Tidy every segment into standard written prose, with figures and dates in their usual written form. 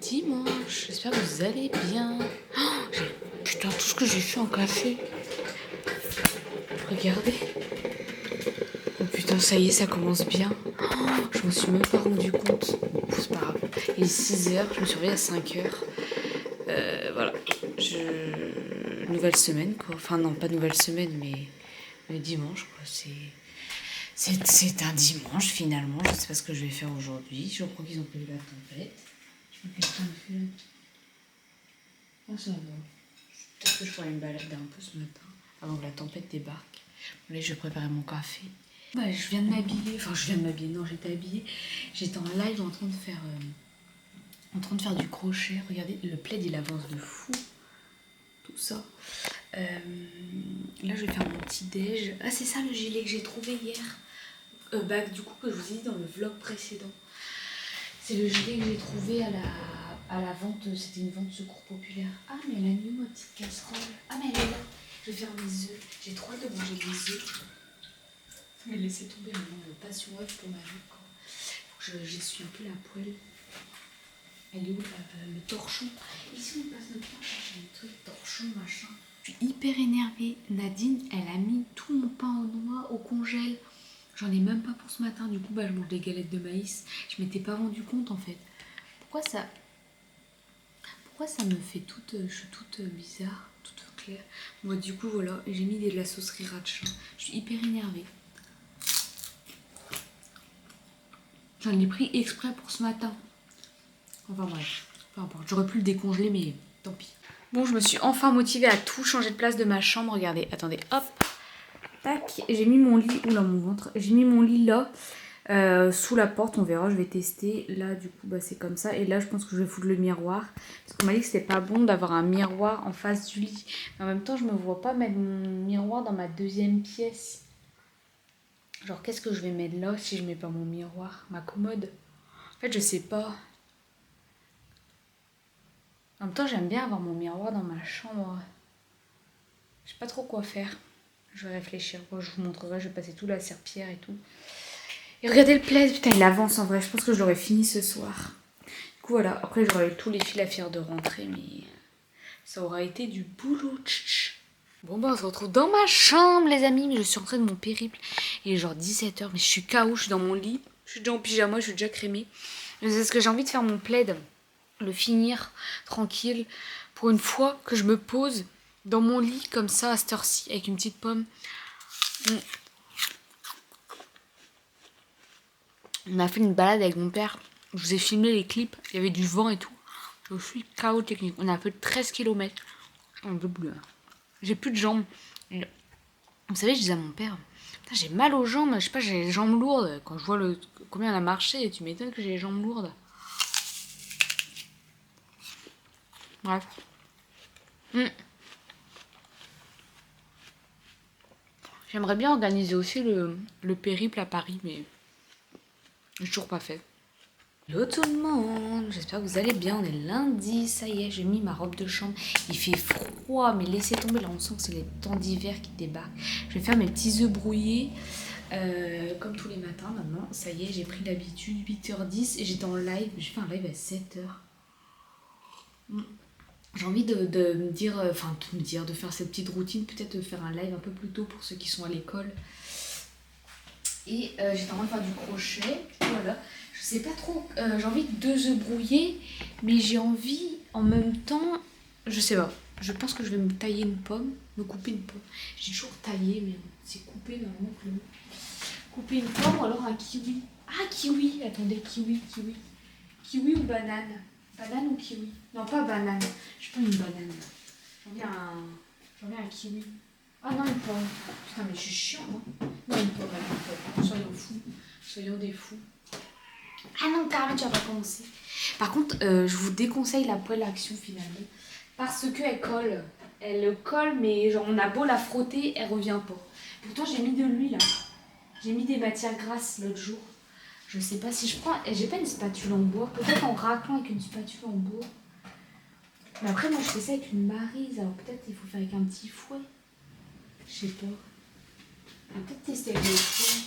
dimanche, j'espère que vous allez bien. Putain, tout ce que j'ai fait en café. Regardez. Oh putain, ça y est, ça commence bien. Je me suis même pas rendu compte. Bon, c'est pas grave. Il est 6h, je me suis réveillée à 5h. Voilà. Nouvelle semaine, quoi. Enfin, non, pas nouvelle semaine, mais dimanche, quoi. C'est un dimanche, finalement. Je sais pas ce que je vais faire aujourd'hui. Je crois qu'ils ont prévu la tempête. Je sais pas qu'est-ce qu'on fait. Ah, ça va. Peut-être que je pourrais me balader un peu ce matin, avant que la tempête débarque. Bon, là, je vais préparer mon café. Bah, je viens de m'habiller. Enfin, je viens de m'habiller. Non, j'étais habillée. J'étais en live en train de faire du crochet. Regardez, le plaid, il avance de fou. Tout ça. Là, je vais faire mon petit déj. Ah, c'est ça le gilet que j'ai trouvé hier. Du coup, que je vous ai dit dans le vlog précédent. C'est le gilet que j'ai trouvé à la vente. C'était une vente secours populaire. Ah, mais elle a mis ma petite casserole. Ah, mais elle est là. Je vais faire mes œufs. J'ai trop hâte de manger des œufs. Mais laissez tomber maintenant le passion œuf pour ma vie. Faut que j'essuie un peu la poêle. Elle est où le torchon? Ici on passe notre temps à chercher des trucs, torchon, machin. Je suis hyper énervée. Nadine, elle a mis tout mon pain au noix au congèle. J'en ai même pas pour ce matin. Du coup, je mange des galettes de maïs. Je m'étais pas rendu compte en fait. Pourquoi ça me fait toute... Je suis toute bizarre, toute claire. Moi, du coup, voilà. J'ai mis de la sauce sriracha. Je suis hyper énervée. J'en ai pris exprès pour ce matin. Enfin bref, peu importe. J'aurais pu le décongeler, mais tant pis. Bon, je me suis enfin motivée à tout changer de place de ma chambre. Regardez, attendez, hop. Tac, j'ai mis mon lit, oula mon ventre. J'ai mis mon lit là, sous la porte. On verra, je vais tester. Là, du coup, c'est comme ça. Et là, je pense que je vais foutre le miroir. Parce qu'on m'a dit que c'était pas bon d'avoir un miroir en face du lit. Mais en même temps, je me vois pas mettre mon miroir dans ma deuxième pièce. Genre, qu'est-ce que je vais mettre là si je mets pas mon miroir? Ma commode? En fait, je sais pas. En même temps, j'aime bien avoir mon miroir dans ma chambre. Je sais pas trop quoi faire. Je vais réfléchir. Bon, je vous montrerai, je vais passer tout la serpillière et tout. Et regardez le plaid, putain, il avance en vrai. Je pense que je l'aurais fini ce soir. Du coup, voilà. Après, j'aurais eu tous les fils à faire de rentrer, mais ça aura été du boulot. Bon, on se retrouve dans ma chambre, les amis. Mais je suis rentrée de mon périple. Il est genre 17h, mais je suis KO, je suis dans mon lit. Je suis déjà en pyjama, je suis déjà crémée. C'est ce que j'ai envie de faire mon plaid. Le finir tranquille. Pour une fois que je me pose dans mon lit comme ça à cette heure-ci avec une petite pomme. On a fait une balade avec mon père. Je vous ai filmé les clips. Il y avait du vent et tout. Je suis KO technique. On a fait 13 km. J'ai plus de jambes. Vous savez, je disais à mon père, j'ai mal aux jambes. Je sais pas, j'ai les jambes lourdes. Quand je vois combien on a marché, tu m'étonnes que j'ai les jambes lourdes. Bref. J'aimerais bien organiser aussi le périple à Paris, mais j'ai toujours pas fait. Hello tout le monde, j'espère que vous allez bien. On est lundi, ça y est, j'ai mis ma robe de chambre. Il fait froid, mais laissez tomber, là on sent que c'est les temps d'hiver qui débarquent. Je vais faire mes petits œufs brouillés, comme tous les matins maintenant. Ça y est, j'ai pris l'habitude, 8h10 et j'étais en live. J'ai fait un live à 7h. J'ai envie de me dire, de faire cette petite routine, peut-être de faire un live un peu plus tôt pour ceux qui sont à l'école. Et j'étais en train de faire du crochet, voilà. Je sais pas trop, j'ai envie de 2 œufs brouillés, mais j'ai envie en même temps, je sais pas. Je pense que je vais me tailler une pomme, me couper une pomme. J'ai toujours taillé, mais c'est coupé normalement que le couper une pomme ou alors un kiwi. Ah, kiwi, attendez, kiwi. Kiwi ou banane? Banane ou kiwi? Non, pas banane. Je prends une banane. J'en viens un kiwi. Ah non, une pomme. Putain, mais je suis chiant, hein. Non, une pomme. Soyons fous. Soyons des fous. Ah non, carrément, tu vas pas commencer. Par contre, je vous déconseille la poêle à action finalement. Parce qu'elle colle. Elle colle, mais genre on a beau la frotter, elle revient pas. Pourtant, j'ai mis de l'huile là. J'ai mis des matières grasses l'autre jour. Je sais pas si je prends... J'ai pas une spatule en bois. Peut-être en raclant avec une spatule en bois. Mais après, moi, je fais ça avec une maryse. Alors peut-être il faut faire avec un petit fouet. Je sais pas. Je vais peut-être tester avec le fouet.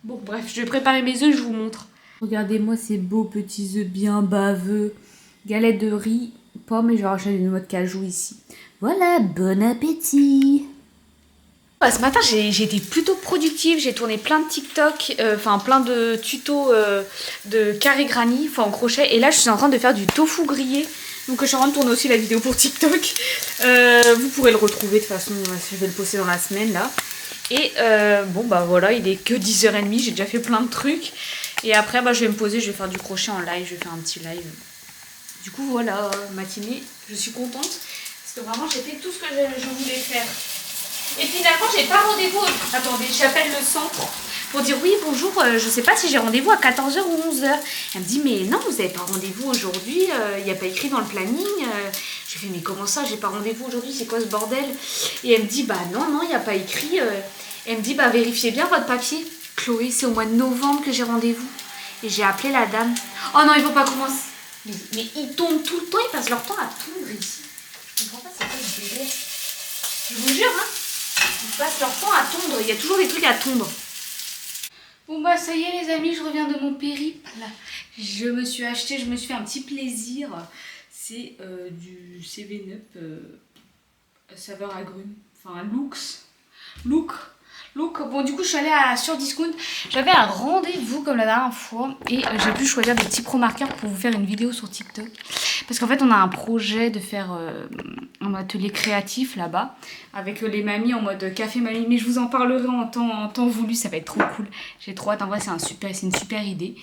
Bon, bref, je vais préparer mes œufs, je vous montre. Regardez-moi ces beaux petits œufs bien baveux. Galette de riz, pommes et je rachète une noix de cajou ici. Voilà, bon appétit. Ce matin, j'ai été plutôt productive. J'ai tourné plein de TikTok, enfin plein de tutos de carré granny, enfin en crochet. Et là, je suis en train de faire du tofu grillé. Donc je suis en train de tourner aussi la vidéo pour TikTok. Vous pourrez le retrouver de toute façon, je vais le poster dans la semaine là. Et bon bah voilà, il est que 10h30, j'ai déjà fait plein de trucs. Et après bah, je vais me poser, je vais faire du crochet en live, je vais faire un petit live. Du coup voilà, matinée, je suis contente. Parce que vraiment j'ai fait tout ce que je voulais faire. Et finalement j'ai pas rendez-vous. Attendez, j'appelle le centre pour dire oui bonjour, je sais pas si j'ai rendez-vous à 14h ou 11h. Elle me dit mais non vous n'avez pas rendez-vous aujourd'hui, il n'y a pas écrit dans le planning. Je fais mais comment ça j'ai pas rendez-vous aujourd'hui, c'est quoi ce bordel? Et elle me dit bah non il n'y a pas écrit. Elle me dit bah vérifiez bien votre papier. Chloé, c'est au mois de novembre que j'ai rendez-vous. Et j'ai appelé la dame. Oh non il faut pas commencer. Mais ils tombent tout le temps, ils passent leur temps à tondre ici. Je comprends pas c'est quoi ce délire. Je vous jure hein. Ils passent leur temps à tondre, il y a toujours des trucs à tondre. Bon bah ça y est les amis, je reviens de mon périple. Je me suis fait un petit plaisir. C'est du 7-Up saveur agrumes. Enfin Look. Bon du coup je suis allée sur Discount. J'avais un rendez-vous comme la dernière fois. Et j'ai pu choisir des petits pro-marqueurs pour vous faire une vidéo sur TikTok. Parce qu'en fait on a un projet de faire un atelier créatif là-bas. Avec les mamies en mode café mamie. Mais je vous en parlerai en temps voulu, ça va être trop cool. J'ai trop hâte, en vrai c'est une super idée.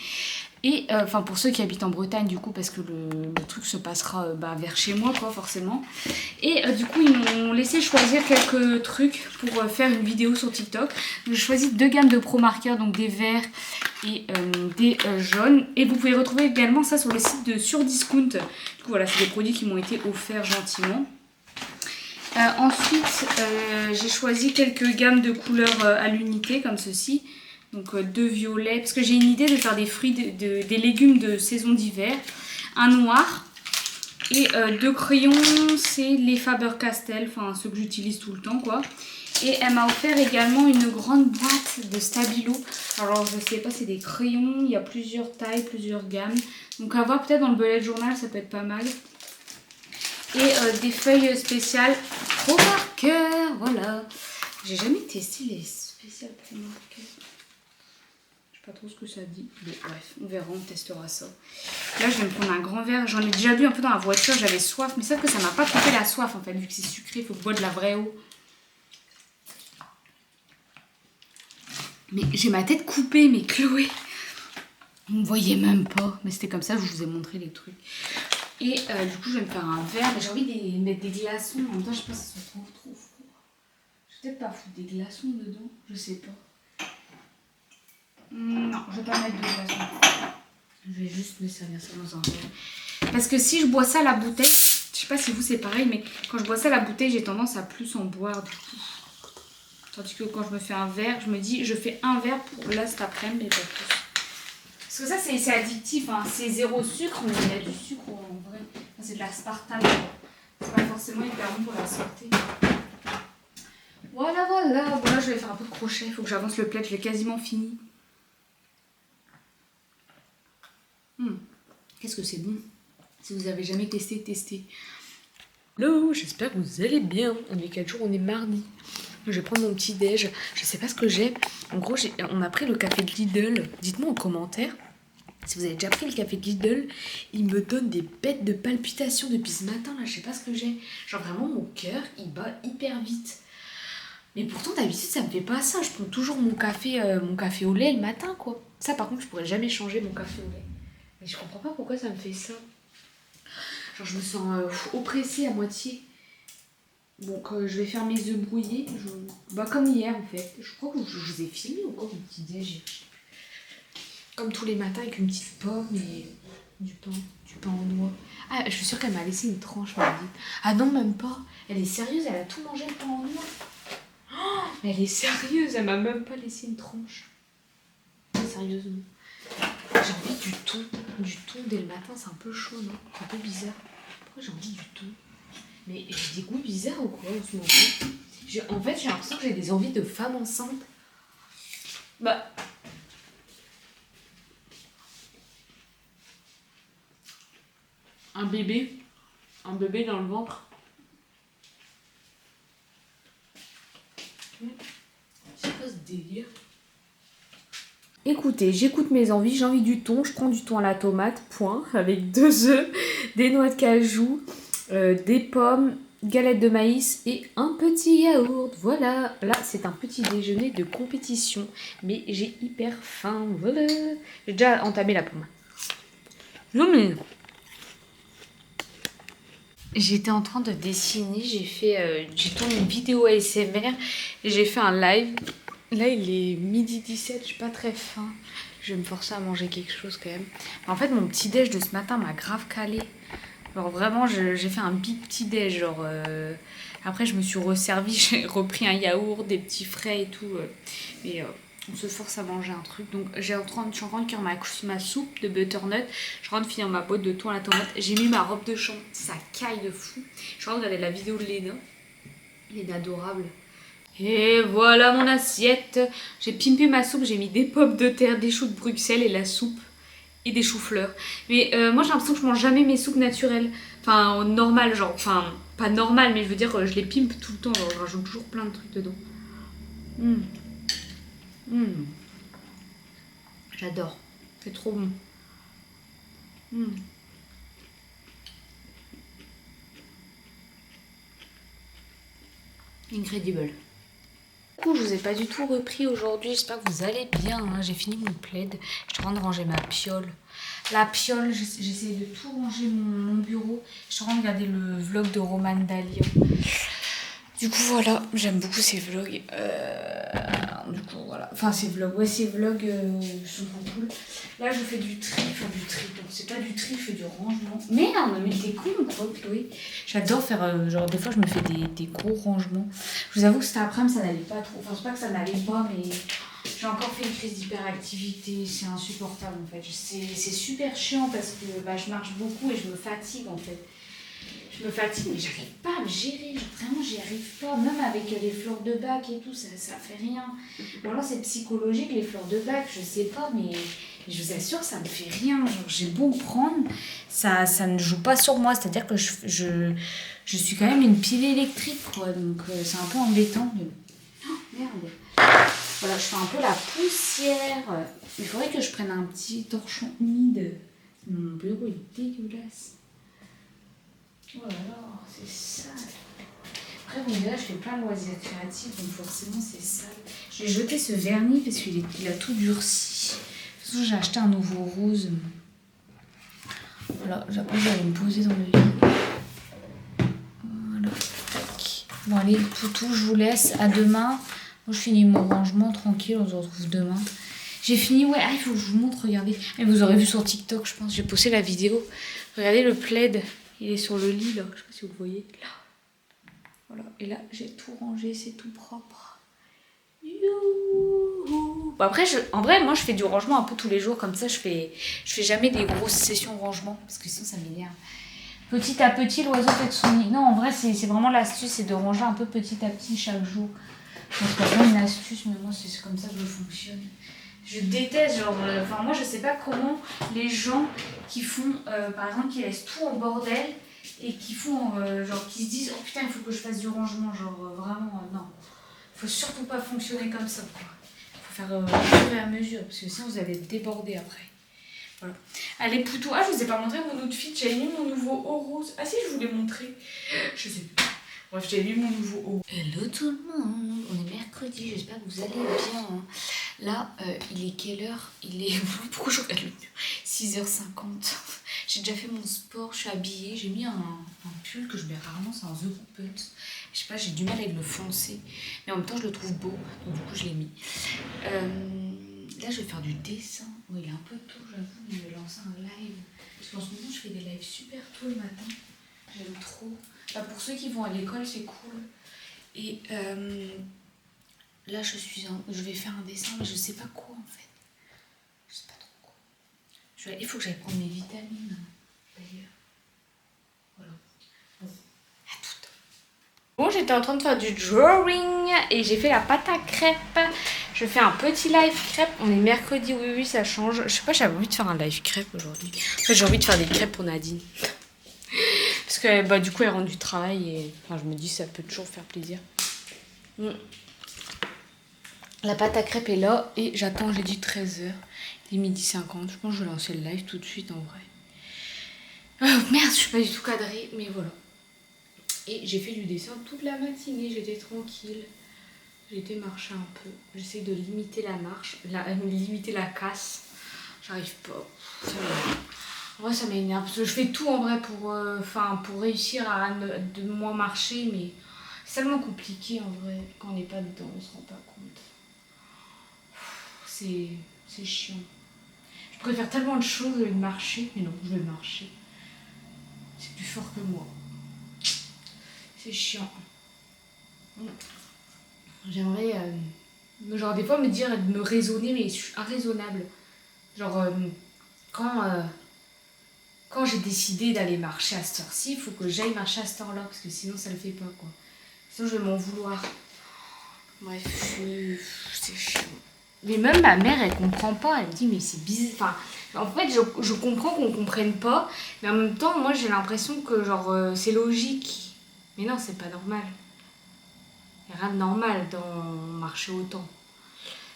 Et enfin pour ceux qui habitent en Bretagne du coup parce que le truc se passera vers chez moi quoi forcément. Et du coup ils m'ont laissé choisir quelques trucs pour faire une vidéo sur TikTok. J'ai choisi 2 gammes de pro marqueurs, donc des verts et des jaunes. Et vous pouvez retrouver également ça sur le site de Surdiscount. Du coup voilà c'est des produits qui m'ont été offerts gentiment. Ensuite j'ai choisi quelques gammes de couleurs à l'unité comme ceci. Donc 2 violets, parce que j'ai une idée de faire des fruits, des légumes de saison d'hiver. Un noir et 2 crayons, c'est les Faber-Castell, enfin ceux que j'utilise tout le temps quoi. Et elle m'a offert également une grande boîte de stabilo. Alors je sais pas, c'est des crayons, il y a plusieurs tailles, plusieurs gammes. Donc à voir peut-être dans le bullet journal, ça peut être pas mal. Et des feuilles spéciales pro marqueur, voilà. J'ai jamais testé les spéciales pro marqueur. Pas trop ce que ça dit. Bon, bref, on verra, on testera ça. Là, je vais me prendre un grand verre. J'en ai déjà bu un peu dans la voiture, j'avais soif. Mais sauf que ça m'a pas coupé la soif en fait. Vu que c'est sucré, il faut boire de la vraie eau. Mais j'ai ma tête coupée, mais Chloé. Vous me voyez même pas. Mais c'était comme ça, je vous ai montré les trucs. Et du coup, je vais me faire un verre. Mais j'ai envie de mettre des glaçons. En même temps, je sais pas si ça se trouve trop froid. Je vais peut-être pas foutre des glaçons dedans. Je sais pas. Non, je vais pas mettre de glaçons. Je vais juste me servir ça dans un verre. Parce que si je bois ça à la bouteille, je sais pas si vous c'est pareil, mais quand je bois ça à la bouteille, j'ai tendance à plus en boire du coup. Tandis que quand je me fais un verre, je me dis, je fais un verre pour là cet après-midi, mais pas plus. Parce que ça c'est addictif, hein. C'est 0 sucre, mais il y a du sucre en vrai. Enfin, c'est de l'aspartame. C'est pas forcément hyper bon pour la santé. Voilà. Bon là je vais faire un peu de crochet, il faut que j'avance le plaid, je l'ai quasiment fini. Qu'est-ce que c'est bon. Si vous avez jamais testé, testez. Hello, j'espère que vous allez bien. On est quel jour? On est mardi. Je vais prendre mon petit déj. Je sais pas ce que j'ai. En gros, on a pris le café de Lidl. Dites-moi en commentaire si vous avez déjà pris le café de Lidl. Il me donne des bêtes de palpitations depuis ce matin. Là, je sais pas ce que j'ai. Genre vraiment, mon cœur, il bat hyper vite. Mais pourtant, d'habitude, ça me fait pas ça. Je prends toujours mon café au lait le matin, quoi. Ça, par contre, je pourrais jamais changer mon café au lait. Mais je comprends pas pourquoi ça me fait ça. Genre je me sens oppressée à moitié. Donc je vais faire mes œufs brouillés. Comme hier en fait. Je crois que je vous ai filmé ou quoi mon petit déj. Comme tous les matins avec une petite pomme et du pain en noix. Ah je suis sûre qu'elle m'a laissé une tranche m'a dit. Ah non même pas. Elle est sérieuse, elle a tout mangé le pain en noix. Oh, mais elle est sérieuse, elle m'a même pas laissé une tranche. Sérieusement. J'ai envie du thon. Du thon dès le matin, c'est un peu chaud, non? C'est un peu bizarre. Pourquoi j'ai envie du thon? Mais j'ai des goûts bizarres ou quoi en ce moment? En fait, j'ai l'impression que j'ai des envies de femme enceinte. Bah. Un bébé dans le ventre. C'est quoi ce délire? Écoutez, j'écoute mes envies, j'ai envie du thon, je prends du thon à la tomate, point, avec 2 œufs, des noix de cajou, des pommes, galette de maïs et un petit yaourt. Voilà, là c'est un petit déjeuner de compétition, mais j'ai hyper faim, voilà. J'ai déjà entamé la pomme. Non mais... J'étais en train de dessiner, j'ai tourné une vidéo ASMR et j'ai fait un live. Là il est 12h17, je suis pas très faim. Je vais me forcer à manger quelque chose quand même. En fait mon petit déj de ce matin m'a grave calé. Genre vraiment j'ai fait un big petit déj. Genre après je me suis resservie, j'ai repris un yaourt, des petits frais et tout. Mais on se force à manger un truc. Donc je suis en train de cuire ma soupe de butternut. Je suis en train de finir ma boîte de thon à la tomate. J'ai mis ma robe de chambre, ça caille de fou. Je suis en train de regarder la vidéo de Léna. Léna adorable. Et voilà mon assiette. J'ai pimpé ma soupe, j'ai mis des pommes de terre, des choux de Bruxelles et la soupe. Et des choux-fleurs. Mais moi j'ai l'impression que je mange jamais mes soupes naturelles. Enfin normales genre. Enfin pas normales mais je veux dire je les pimpe tout le temps. Genre, je rajoute toujours plein de trucs dedans. J'adore. C'est trop bon. Incredible. Du coup, je vous ai pas du tout repris aujourd'hui. J'espère que vous allez bien. Hein. J'ai fini mon plaid. Je suis en train de ranger ma piole. La piole, j'essaie de tout ranger mon bureau. Je suis en train de regarder le vlog de Roman Dalia. Du coup, voilà. J'aime beaucoup ces vlogs. Du coup, voilà. Enfin, ces vlogs. Ouais, ces vlogs sont trop cool. Là, je fais du tri. Enfin, du tri. Donc, c'est pas du tri, je fais du rangement. Merde, mais t'es con, quoi, Chloé. J'adore faire. Genre, des fois, je me fais des gros rangements. Je vous avoue que cet après-midi, ça n'allait pas trop. Enfin, c'est pas que ça n'allait pas, mais j'ai encore fait une crise d'hyperactivité. C'est insupportable, en fait. C'est super chiant parce que je marche beaucoup et je me fatigue, en fait. Je me fatigue, mais j'arrive pas à me gérer. Genre, vraiment, j'y arrive pas. Même avec les fleurs de bac et tout, ça fait rien. Ou alors, c'est psychologique, les fleurs de bac, je sais pas, mais je vous assure, ça me fait rien. Genre, j'ai beau prendre, ça ne joue pas sur moi. C'est-à-dire que je suis quand même une pile électrique, quoi. Donc, c'est un peu embêtant. Mais... Oh, merde. Voilà, je fais un peu la poussière. Il faudrait que je prenne un petit torchon humide. Mon bureau est dégueulasse. Oh là là, c'est sale. Après, bon, là, je fais plein de loisirs créatifs, donc forcément, c'est sale. J'ai jeté ce vernis parce qu'il a tout durci. De toute façon, j'ai acheté un nouveau rose. Voilà, après, je vais aller me poser dans le lit. Voilà. Tac. Bon, allez, poutou, je vous laisse. À demain. Moi, je finis mon rangement tranquille. On se retrouve demain. J'ai fini, ouais. Ah, il faut que je vous montre, regardez. Et vous aurez vu sur TikTok, je pense. J'ai posté la vidéo. Regardez le plaid. Il est sur le lit, là. Je sais pas si vous voyez. Là. Voilà. Et là, j'ai tout rangé. C'est tout propre. Youhou. Bon, après, en vrai, moi, je fais du rangement un peu tous les jours. Comme ça, je fais jamais des grosses sessions de rangement. Parce que sinon, ça m'énerve. Petit à petit, l'oiseau fait de son nid. Non, en vrai, c'est vraiment l'astuce. C'est de ranger un peu petit à petit chaque jour. Donc, c'est pas une astuce, mais moi, c'est comme ça que je fonctionne. Je déteste, genre, enfin moi je sais pas comment les gens qui font, par exemple, qui laissent tout en bordel et qui font, genre, qui se disent, oh putain, il faut que je fasse du rangement, genre, vraiment, non. Il faut surtout pas fonctionner comme ça, quoi. Il faut faire au fur et à mesure, parce que sinon vous allez être débordé après. Voilà. Allez, Poutou, je vous ai pas montré mon outfit, j'avais mis mon nouveau haut rose. Ah si, je vous l'ai montré. Je sais pas. Bref, j'ai mis mon nouveau haut. Hello tout le monde, on est mercredi, j'espère que vous allez bien. Hein. Là, il est quelle heure? Il est... Pourquoi je regarde le mur? 6h50. J'ai déjà fait mon sport, je suis habillée. J'ai mis un pull que je mets rarement, c'est un The Couples. Je sais pas, j'ai du mal avec le foncé. Mais en même temps, je le trouve beau, donc du coup, je l'ai mis. Là, je vais faire du dessin. Oh, il est un peu tôt, j'avoue, mais je vais lancer un live. Parce qu'en ce moment, je fais des lives super tôt le matin. J'aime trop. Bah, pour ceux qui vont à l'école, c'est cool. Et là, je vais faire un dessin, mais je sais pas quoi en fait. Je sais pas trop quoi. Il faut que j'aille prendre mes vitamines, d'ailleurs. Voilà. Bon, à tout. Bon, j'étais en train de faire du drawing et j'ai fait la pâte à crêpes. Je fais un petit live crêpes. On est mercredi, oui, ça change. Je sais pas, j'avais envie de faire un live crêpes aujourd'hui. En fait, j'ai envie de faire des crêpes pour Nadine. Parce que bah, du coup, elle rentre du travail et enfin, je me dis ça peut toujours faire plaisir. La pâte à crêpes est là et j'attends, j'ai dit 13h. Il est 12h50. Je pense que je vais lancer le live tout de suite en vrai. Oh, merde, je suis pas du tout cadrée, mais voilà. Et j'ai fait du dessin toute la matinée, j'étais tranquille. J'ai été marcher un peu. J'essaie de limiter la marche, limiter la casse. J'arrive pas. En vrai, ça m'énerve. Parce que je fais tout en vrai pour réussir à de moins marcher, mais c'est tellement compliqué en vrai. Quand on n'est pas dedans, on se rend pas compte. C'est chiant. Je préfère tellement de choses de marcher, mais non, je vais marcher. C'est plus fort que moi. C'est chiant. J'aimerais, genre des fois me dire, de me raisonner, mais je suis irraisonnable. Genre, quand j'ai décidé d'aller marcher à cette heure-ci, il faut que j'aille marcher à cette heure-là, parce que sinon ça le fait pas, quoi. Sinon je vais m'en vouloir. Bref, c'est chiant. Mais même ma mère, elle comprend pas. Elle me dit, mais c'est bizarre. Enfin, en fait, je comprends qu'on comprenne pas, mais en même temps, moi j'ai l'impression que genre c'est logique. Mais non, c'est pas normal. Il n'y a rien de normal dans marcher autant.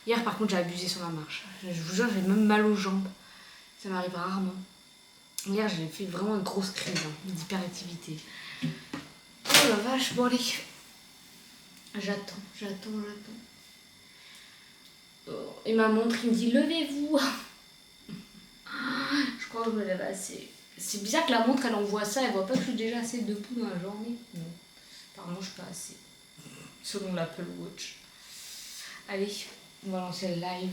Hier, par contre, j'ai abusé sur ma marche. Je vous jure, j'ai même mal aux jambes. Ça m'arrive rarement. Hier, j'ai fait vraiment une grosse crise d'hyperactivité. Oh la vache, bon allez. J'attends. Oh, et ma montre, il me dit, levez-vous. Je crois que je me lève assez. C'est bizarre que la montre, elle envoie ça. Elle voit pas que je suis déjà assez debout dans la journée. Non. Apparemment, je suis pas assez. Selon l'Apple Watch. Allez, on va lancer le live.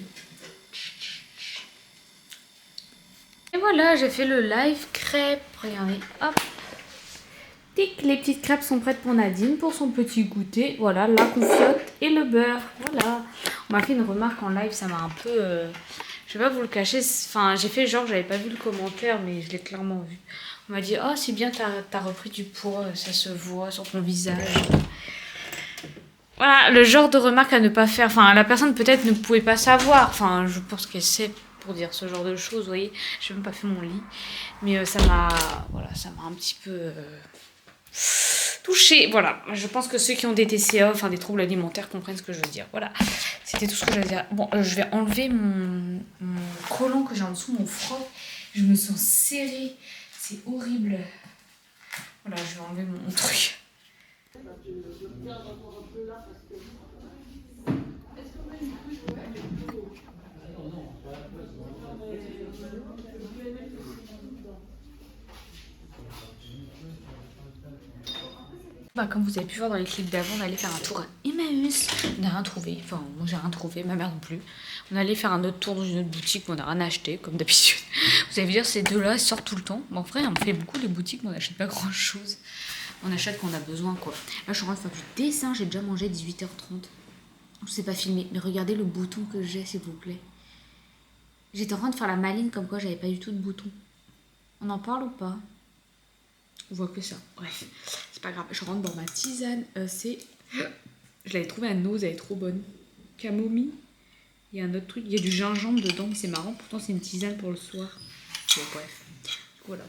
Et voilà, j'ai fait le live crêpes. Regardez, hop. Tic, les petites crêpes sont prêtes pour Nadine, pour son petit goûter. Voilà, la confiote et le beurre. Voilà. On m'a fait une remarque en live, ça m'a un peu... Je vais pas vous le cacher. Enfin, j'ai fait genre, j'avais pas vu le commentaire, mais je l'ai clairement vu. On m'a dit, oh, c'est bien, t'as repris du poids, ça se voit sur ton visage. Voilà, le genre de remarque à ne pas faire. Enfin, la personne peut-être ne pouvait pas savoir. Enfin, je pense qu'elle sait pour dire ce genre de choses, vous voyez. J'ai même pas fait mon lit. Mais ça m'a un petit peu touchée. Voilà, je pense que ceux qui ont des TCA, enfin des troubles alimentaires, comprennent ce que je veux dire. Voilà, c'était tout ce que j'avais à dire. Bon, je vais enlever mon collant que j'ai en dessous, mon froc. Je me sens serrée. C'est horrible. Voilà, je vais enlever mon truc. Bah, comme vous avez pu voir dans les clips d'avant, on allait faire un tour à Emmaüs. On n'a rien trouvé. Enfin, moi j'ai rien trouvé, ma mère non plus. On allait faire un autre tour dans une autre boutique, mais on n'a rien acheté, comme d'habitude. Vous allez dire, ces deux-là, ils sortent tout le temps. Bon, en vrai, on fait beaucoup les boutiques, mais on n'achète pas grand-chose. On achète quand on a besoin, quoi. Là, je suis en train de faire du dessin. J'ai déjà mangé 18h30. Je sais pas filmer, mais regardez le bouton que j'ai, s'il vous plaît. J'étais en train de faire la maline, comme quoi j'avais pas du tout de bouton. On en parle ou pas? On voit que ça. Bref, c'est pas grave. Je rentre dans ma tisane. Je l'avais trouvée à Nose, elle est trop bonne. Camomille. Il y a un autre truc. Il y a du gingembre dedans, mais c'est marrant. Pourtant, c'est une tisane pour le soir. Bon, bref. Voilà.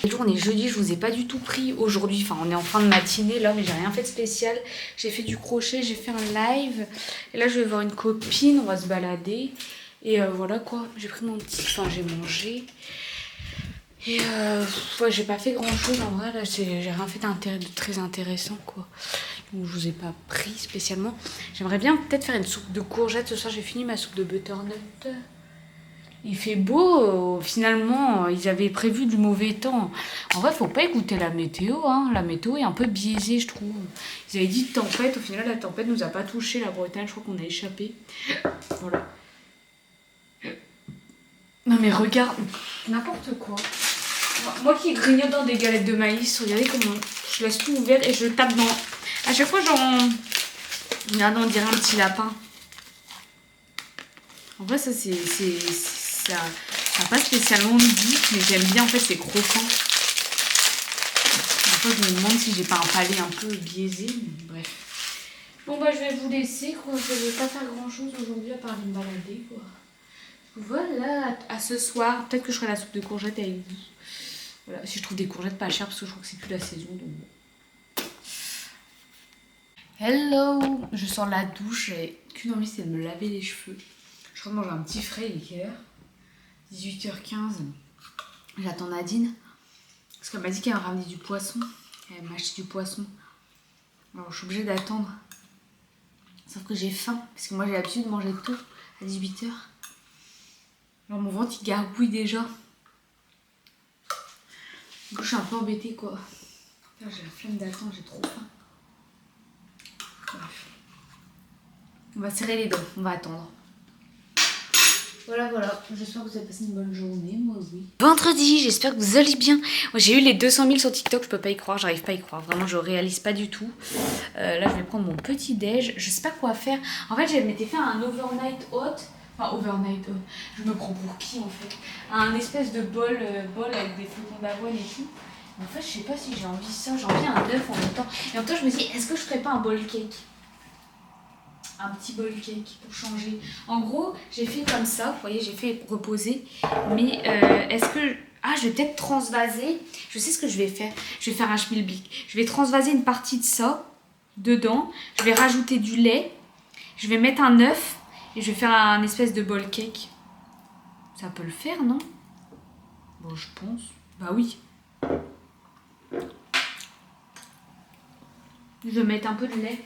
Le jour, on est jeudi, je vous ai pas du tout pris aujourd'hui. Enfin, on est en fin de matinée là, mais j'ai rien fait de spécial. J'ai fait du crochet, j'ai fait un live. Et là, je vais voir une copine, on va se balader. Et voilà quoi. J'ai pris mon petit. Enfin, j'ai mangé. Et ouais, j'ai pas fait grand chose en vrai. Là, j'ai rien fait de très intéressant quoi. Donc, je vous ai pas pris spécialement. J'aimerais bien peut-être faire une soupe de courgettes. Ce soir, j'ai fini ma soupe de butternut. Il fait beau, finalement, ils avaient prévu du mauvais temps. En vrai, faut pas écouter la météo, hein. La météo est un peu biaisée, je trouve. Ils avaient dit tempête, au final, la tempête nous a pas touché, la Bretagne, je crois qu'on a échappé. Voilà. Non mais regarde, n'importe quoi. Moi qui grignote dans des galettes de maïs, regardez comment je laisse tout ouvert et je tape dans... À chaque fois, Regardez, on dirait un petit lapin. En vrai, ça, ça n'a pas spécialement de goût, mais j'aime bien en fait, c'est croquant. Des fois je me demande si j'ai pas un palais un peu biaisé, mais bref. Bon bah je vais vous laisser, quoi. Je vais pas faire grand chose aujourd'hui à part aller me balader, quoi. Voilà, à ce soir, peut-être que je ferai la soupe de courgettes avec vous. Voilà, si je trouve des courgettes pas chères parce que je crois que c'est plus la saison, donc bon. Hello, je sors de la douche, j'avais qu'une envie, c'est de me laver les cheveux. Je crois que manger un petit frais, il est quelle heure? 18h15. J'attends Nadine parce qu'elle m'a dit qu'elle m'a ramené du poisson. Elle m'a acheté du poisson. Alors je suis obligée d'attendre. Sauf que j'ai faim parce que moi j'ai l'habitude de manger tôt à 18h. Alors mon ventre il gargouille déjà. Du coup je suis un peu embêtée quoi. J'ai la flemme d'attendre, j'ai trop faim. Bref. On va serrer les dents, on va attendre. Voilà, j'espère que vous avez passé une bonne journée, moi oui. Vendredi, j'espère que vous allez bien. Moi j'ai eu les 200 000 sur TikTok, je peux pas y croire, j'arrive pas à y croire. Vraiment, je réalise pas du tout. Là, je vais prendre mon petit déj. Je sais pas quoi faire. En fait, je m'étais fait un overnight oat. Enfin, overnight oat. Je me prends pour qui en fait? Un espèce de bol avec des flocons d'avoine et tout. En fait, je sais pas si j'ai envie de ça. J'ai envie d'un œuf en même temps. Et en même temps, je me dis, est-ce que je ferais pas un bowl cake? Un petit bowl cake pour changer. En gros, j'ai fait comme ça, vous voyez, j'ai fait reposer. Mais est-ce que... Ah, je vais peut-être transvaser. Je sais ce que je vais faire. Je vais faire un schmilblick. Je vais transvaser une partie de ça dedans. Je vais rajouter du lait. Je vais mettre un œuf. Et je vais faire un espèce de bowl cake. Ça peut le faire, non? Bon, je pense. Bah oui. Je vais mettre un peu de lait.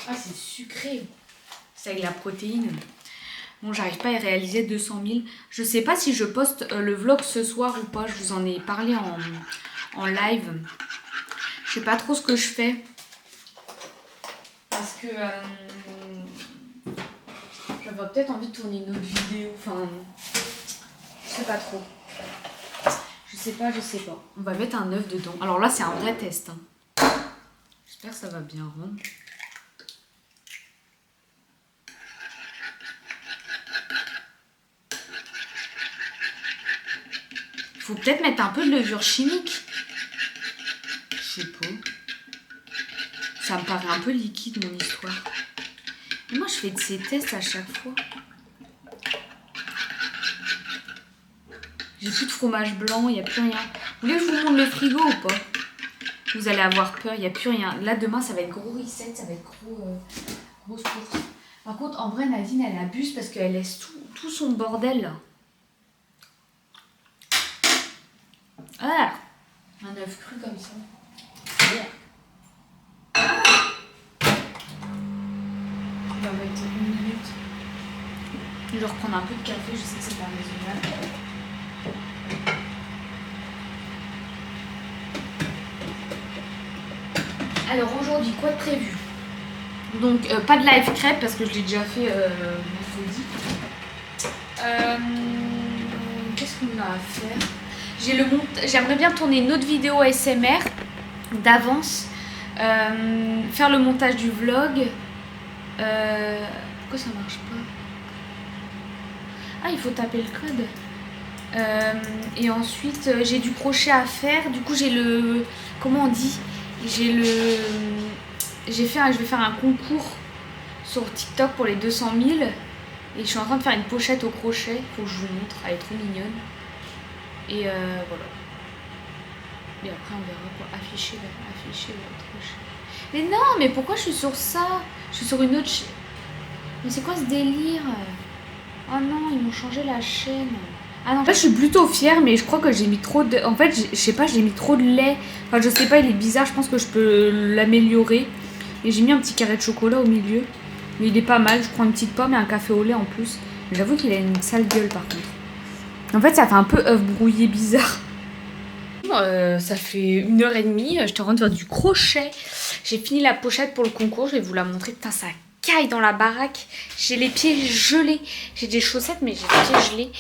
Ah, c'est sucré. C'est avec la protéine. Bon, j'arrive pas à réaliser 200 000. Je sais pas si je poste le vlog ce soir ou pas. Je vous en ai parlé en live. Je sais pas trop ce que je fais. Parce que j'avais peut-être envie de tourner une autre vidéo. Enfin, je sais pas trop. Je sais pas. On va mettre un œuf dedans. Alors là, c'est un vrai test. Hein. J'espère que ça va bien rendre. Faut peut-être mettre un peu de levure chimique. Je sais pas. Ça me paraît un peu liquide mon histoire. Et moi je fais de ces tests à chaque fois. J'ai plus de fromage blanc, il n'y a plus rien. Vous voulez que je vous montre le frigo ou pas? Vous allez avoir peur, il n'y a plus rien. Là demain ça va être gros reset, ça va être grosse course. Par contre en vrai Nadine elle abuse parce qu'elle laisse tout son bordel là. Ah, un œuf cru comme ça. Yeah. Il va mettre 1 minute. Je vais reprendre un peu de café, je sais que c'est pas raisonnable. Alors aujourd'hui, quoi de prévu? Donc pas de live crêpe parce que je l'ai déjà fait mercredi. Qu'est-ce qu'on a à faire? J'aimerais bien tourner une autre vidéo ASMR d'avance. Faire le montage du vlog. Pourquoi ça marche pas? Ah, il faut taper le code. Et ensuite, j'ai du crochet à faire. Du coup, j'ai le... Comment on dit? Je vais faire un concours sur TikTok pour les 200 000. Et je suis en train de faire une pochette au crochet. Faut que je vous montre. Elle est trop mignonne. Et voilà. Et après, on verra quoi. Afficher votre crochet. Mais non, mais pourquoi je suis sur ça? Je suis sur une autre chaîne. Mais c'est quoi ce délire? Oh non, ils m'ont changé la chaîne. Ah non, en fait, je suis plutôt fière, mais je crois que j'ai mis trop de... En fait, je sais pas, j'ai mis trop de lait. Enfin, je sais pas, il est bizarre. Je pense que je peux l'améliorer. Et j'ai mis un petit carré de chocolat au milieu. Mais il est pas mal. Je prends une petite pomme et un café au lait en plus. J'avoue qu'il a une sale gueule, par contre. En fait, ça fait un peu œuf brouillé bizarre. Ça fait 1h30. J'étais en train de faire du crochet. J'ai fini la pochette pour le concours. Je vais vous la montrer. Putain, ça caille dans la baraque. J'ai les pieds gelés. J'ai des chaussettes, mais j'ai les pieds gelés.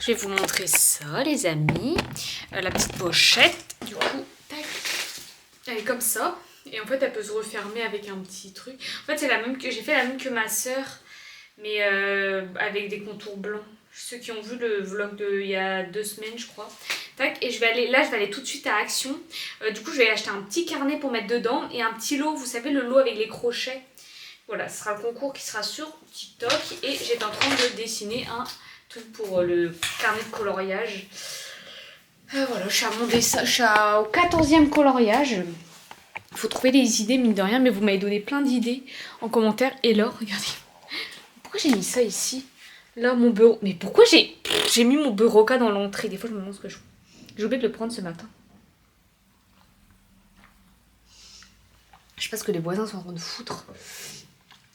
Je vais vous montrer ça, les amis. La petite pochette. Du coup, tac. Elle est comme ça. Et en fait, elle peut se refermer avec un petit truc. En fait, c'est la même que j'ai fait la même que ma sœur. Mais avec des contours blancs. Ceux qui ont vu le vlog il y a 2 semaines, je crois. Tac, et je vais aller tout de suite à Action. Du coup, je vais acheter un petit carnet pour mettre dedans et un petit lot, vous savez, le lot avec les crochets. Voilà, ce sera le concours qui sera sur TikTok. Et j'étais en train de dessiner un truc pour le carnet de coloriage. Voilà, je suis à mon dessin, je suis au 14e coloriage. Il faut trouver des idées, mine de rien, mais vous m'avez donné plein d'idées en commentaire. Et là, regardez, pourquoi j'ai mis ça ici? Là, mon bureau. Mais pourquoi j'ai mis mon bureauca dans l'entrée? Des fois, je me demande ce que je fais. J'ai oublié de le prendre ce matin. Je sais pas ce que les voisins sont en train de foutre.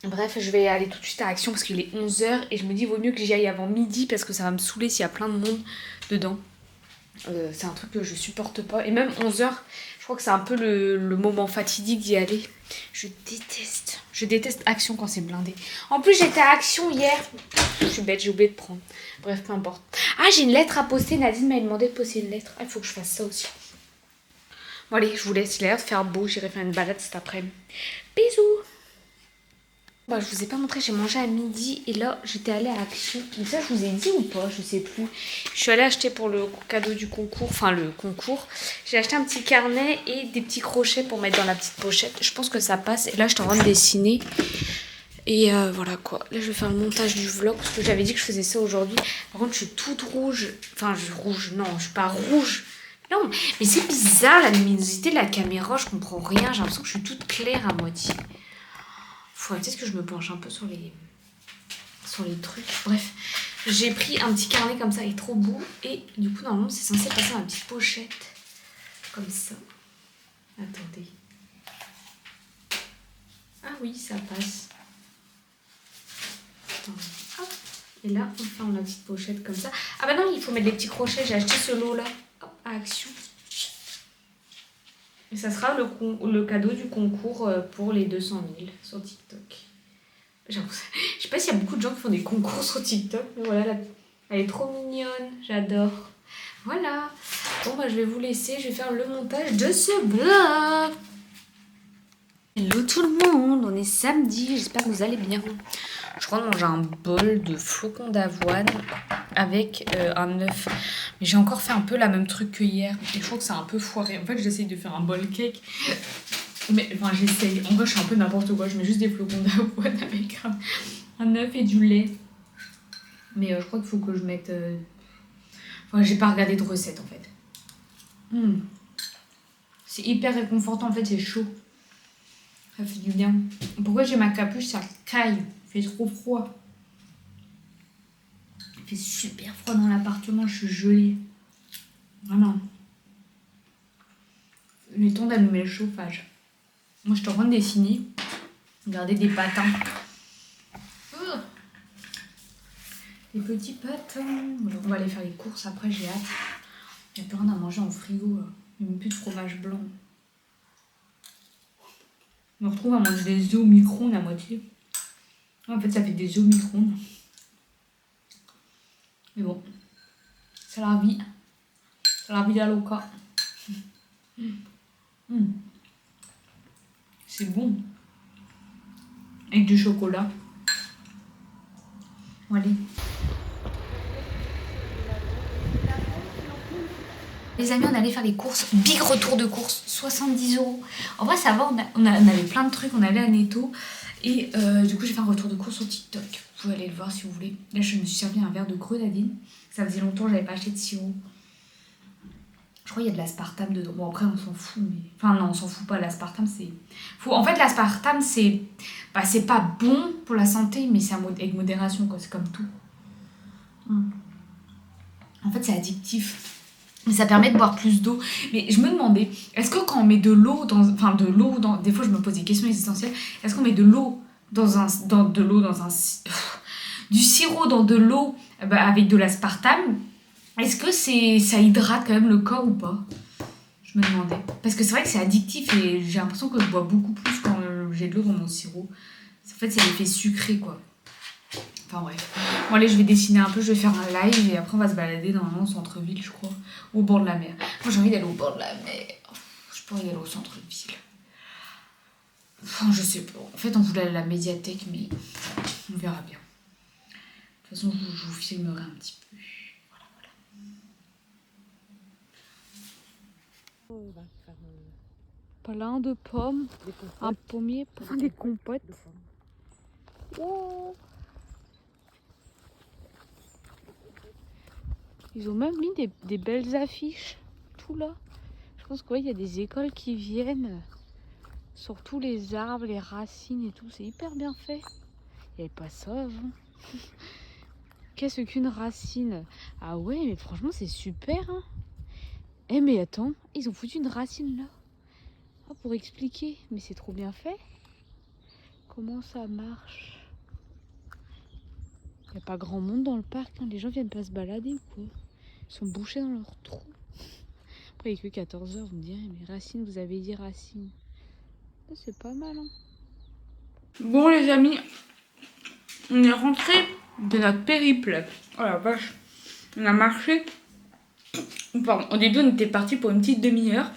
Bref, je vais aller tout de suite à Action parce qu'il est 11h et je me dis vaut mieux que j'y aille avant midi parce que ça va me saouler s'il y a plein de monde dedans. C'est un truc que je supporte pas. Et même 11h, je crois que c'est un peu le moment fatidique d'y aller. Je déteste Action quand c'est blindé. En plus, j'étais à Action hier. Je suis bête, j'ai oublié de prendre. Bref, peu importe. Ah, j'ai une lettre à poster. Nadine m'a demandé de poster une lettre. Ah, il faut que je fasse ça aussi. Bon, allez, je vous laisse. Il a l'air de faire beau. J'irai faire une balade cet après-midi. Bisous. Bah, je vous ai pas montré, j'ai mangé à midi et là j'étais allée à Action. Mais ça je vous ai dit ou pas, je sais plus. Je suis allée acheter pour le cadeau du concours, enfin le concours. J'ai acheté un petit carnet et des petits crochets pour mettre dans la petite pochette. Je pense que ça passe. Et là je suis en train de dessiner. Et voilà quoi. Là je vais faire le montage du vlog parce que j'avais dit que je faisais ça aujourd'hui. Par contre je suis toute rouge. Enfin non, je suis pas rouge. Non, mais c'est bizarre la luminosité de la caméra, je comprends rien. J'ai l'impression que je suis toute claire à moitié. Faudrait peut-être que je me penche un peu sur les trucs. Bref, j'ai pris un petit carnet comme ça, il est trop beau. Et du coup, normalement, c'est censé passer dans une petite pochette. Comme ça. Attendez. Ah oui, ça passe. Attendez. Hop. Et là, on fait la petite pochette comme ça. Ah bah non, il faut mettre des petits crochets. J'ai acheté ce lot-là. Hop, à Action. Et ça sera le cadeau du concours pour les 200 000 sur TikTok. Je sais pas s'il y a beaucoup de gens qui font des concours sur TikTok, mais voilà, elle est trop mignonne, j'adore. Voilà. Bon, bah je vais vous laisser, je vais faire le montage de ce vlog. Hello tout le monde, on est samedi, j'espère que vous allez bien. Je crois que manger un bol de flocons d'avoine avec un œuf. Mais j'ai encore fait un peu la même truc que hier. Et je crois que c'est un peu foiré. En fait, j'essaye de faire un bol cake. Mais enfin, j'essaye. En vrai, je fais un peu n'importe quoi. Je mets juste des flocons d'avoine avec un œuf et du lait. Mais je crois qu'il faut que je mette... Enfin, j'ai pas regardé de recette en fait. C'est hyper réconfortant. En fait, c'est chaud. Ça fait du bien. Pourquoi j'ai ma capuche? Ça caille. Il fait trop froid. Il fait super froid dans l'appartement. Je suis gelée. Vraiment. Il est temps d'allumer le chauffage. Moi, je suis en train de dessiner. Regardez des patins. Oh, des petits patins. On va aller faire les courses après, j'ai hâte. Il n'y a plus rien à manger en frigo. Il n'y a même plus de fromage blanc. On me retrouve à manger des œufs au micro-ondes à moitié. En fait, ça fait des œufs au micro-ondes. Mais bon, c'est la vie. C'est la vie loca. C'est bon. Avec du chocolat. Bon, allez. Les amis, on allait faire les courses. Big retour de course. 70 €. En vrai, ça va. On avait plein de trucs. On allait à Netto. Et du coup, j'ai fait un retour de course sur TikTok. Vous pouvez aller le voir si vous voulez. Là, je me suis servi un verre de grenadine. Ça faisait longtemps que j'avais pas acheté de sirop. Je crois qu'il y a de l'aspartame dedans. Bon, après, on s'en fout. Mais... Enfin, non, on s'en fout pas. L'aspartame, c'est... En fait, l'aspartame, c'est... Bah, c'est pas bon pour la santé, mais c'est avec modération, quoi. C'est comme tout. En fait, c'est addictif. Mais ça permet de boire plus d'eau. Mais je me demandais, est-ce que quand on met de l'eau dans... Enfin, de l'eau dans... Des fois, je me pose des questions existentielles. Est-ce qu'on met de l'eau dans un... Du sirop dans de l'eau avec de l'aspartame, est-ce que ça hydrate quand même le corps ou pas? Je me demandais. Parce que c'est vrai que c'est addictif et j'ai l'impression que je bois beaucoup plus quand j'ai de l'eau dans mon sirop. En fait, c'est l'effet sucré, quoi. Enfin bref. Bon allez, je vais dessiner un peu, je vais faire un live et après on va se balader normalement au centre-ville, je crois. Ou au bord de la mer. Moi j'ai envie d'aller au bord de la mer. Je pourrais y aller au centre-ville. Enfin, je sais pas. En fait, on voulait aller à la médiathèque, mais on verra bien. De toute façon, je vous filmerai un petit peu. Voilà. On va faire Plein de pommes, des compotes. un pommier pour faire des compotes. de pommes. Wow. Ils ont même mis des belles affiches, tout là. Je pense qu'il y a des écoles qui viennent sur tous les arbres, les racines et tout. C'est hyper bien fait. Il n'y avait pas ça avant. Qu'est-ce qu'une racine? Ah ouais, mais franchement, c'est super. Hein. Eh mais attends, ils ont foutu une racine là. Ah, pour expliquer. Mais c'est trop bien fait. Comment ça marche? Il n'y a pas grand monde dans le parc. Hein. Les gens viennent pas se balader ou quoi? Ils sont bouchés dans leur trou. Après, il n'est que 14 h, vous me direz. Mais racine, vous avez dit racine. C'est pas mal. Hein. Bon les amis, on est rentré de notre périple. Oh la vache. On a marché. Pardon, au début on était parti pour une petite demi-heure.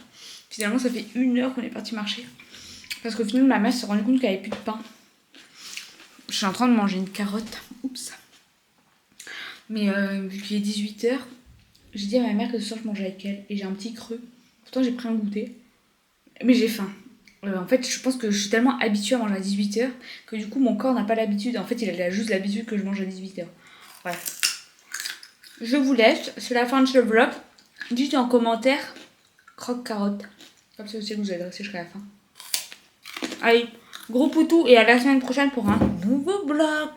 Finalement ça fait 1 heure qu'on est parti marcher. Parce qu'au final ma mère s'est rendue compte qu'elle avait plus de pain. Je suis en train de manger une carotte. Oups. Mais vu qu'il est 18 h, j'ai dit à ma mère que ce soir je mangeais avec elle. Et j'ai un petit creux. Pourtant j'ai pris un goûter. Mais j'ai faim. En fait, je pense que je suis tellement habituée à manger à 18 h que du coup, mon corps n'a pas l'habitude. En fait, il a juste l'habitude que je mange à 18 h. Bref. Je vous laisse. C'est la fin de ce vlog. Dites en commentaire croque carotte. Comme ça aussi, vous allez rester jusqu'à la fin. Allez, gros poutou et à la semaine prochaine pour un nouveau vlog.